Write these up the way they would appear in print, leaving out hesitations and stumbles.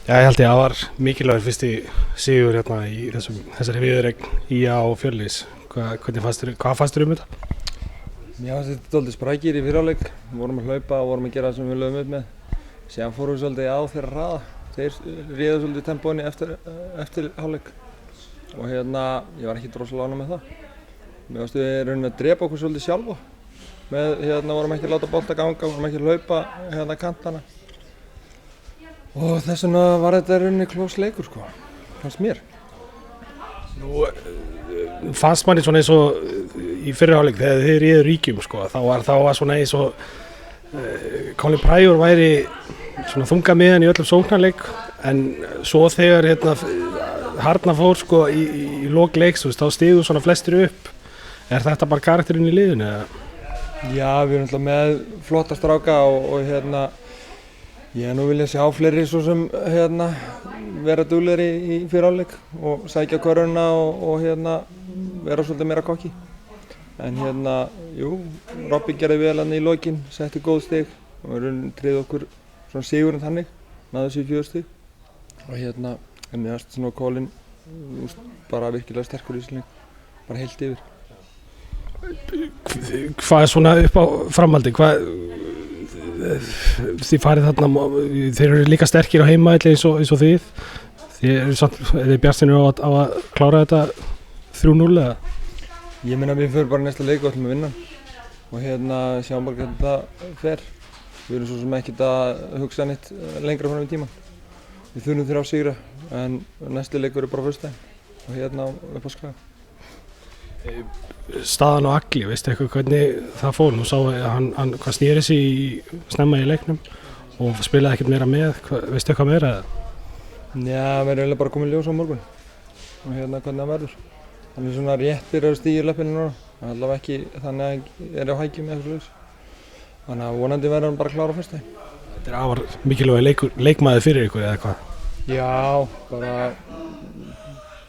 Já, ég held að það var mikilvægur fyrsti sigur hérna í þessari viðureign IA og Fjölnis. Hvað fannst þér þetta? Mér fannst þetta dálítið sprækir í fyrri hálfleik. Við vorum að hlaupa og vorum að gera það sem við lögum upp með. Síðan fórum við svolítið á þeirra hraða. Þeir réðu svolítið tempóinu eftir hálfleik. Og ég var ekki rosalega ánægður með það. Mér fannst við rauninni að drepa okkur svolítið sjálfa. Vorum ekki að láta bolta ganga, vorum ekki að hlaupa kantana. Og þess vegna var þetta rauninni close leikur sko, fannst mér. Nú fannst manni svona eins og í fyrri hálfleik þegar þið réðu ríkjum sko, þá var svona eins og Colin Pryor væri svona þunga miðan í öllum sóknarleik, en svo þegar harna fór sko í lok leiks, þá stigu svona flestir upp. Er þetta bara karakterinn í liðinu eða? Já, við erum alltaf með flotta stráka og ég nú vilja sjá fleiri svo sem vera duglegri í fyrri hálfleik og sækja körfuna og vera svolítið meira kokki. En Robby gerði vel hann í lokin, setti góð stig og tryggði okkur svona sigurinn þannig, náði þessu 4 stig. Og en mér fannst svona Colin bara virkilega sterkur í þessu leik, bara heilt yfir. Hvað svona upp á framhaldi? Þið farið þarna, þeir eru líka sterkir á heimavelli eins og þið. Þið bjartsýnir á að klára þetta 3-0 eða? Ég meina við förum bara næsta leik og ætlum að vinna og sjáum bara hvernig þetta fer. Við erum svo sem ekkert að hugsa neitt lengra fram í tímann. Við þurfum 3 sigra en næsti leikur er bara á föstudaginn og upp á Skaga. Staðan á Agli, veistu eitthvað hvernig það fór? Nú sá hann hvað snýri sig snemma í leiknum og spilaði ekkert meira með, veistu eitthvað meira? Já, við erum eiginlega bara komið ljós á morgun og hvernig það verður. Hann er svona rétt byrjar að stíga í leppinu núna, allavega ekki þannig að er á hækjum eða eitthvað slags. Þannig að vonandi verður hann bara klár á föstudaginn. Þetta er afar mikilvægur leikmaður fyrir ykkur eða hvað? Já, bara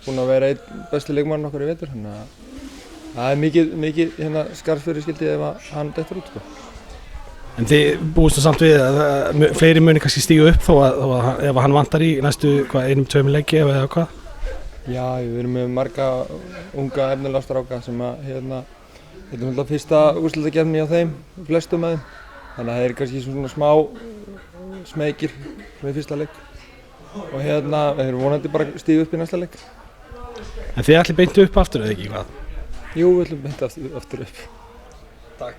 búinn að vera einn besti leikmaðurinn okkar í vetur, þannig að það er mikið skarðsfyrirskildi ef hann dettur út sko. En þið búist samt við að fleiri muni kannski stíga upp þó að ef hann vantar í næstu 1-2 leiki eða hvað? Já, við erum með marga unga efnilega stráka sem þetta er fyrsta úrslitakeppni á þeim, flestum af þeim. Þannig að það er kannski svona smá smekir í fyrsta leik. Og við erum vonandi bara að stíga upp í næsta leik. En þið ætlið beint upp aftur eða ekki hvað? Jú, við ætlum beint aftur upp. Takk.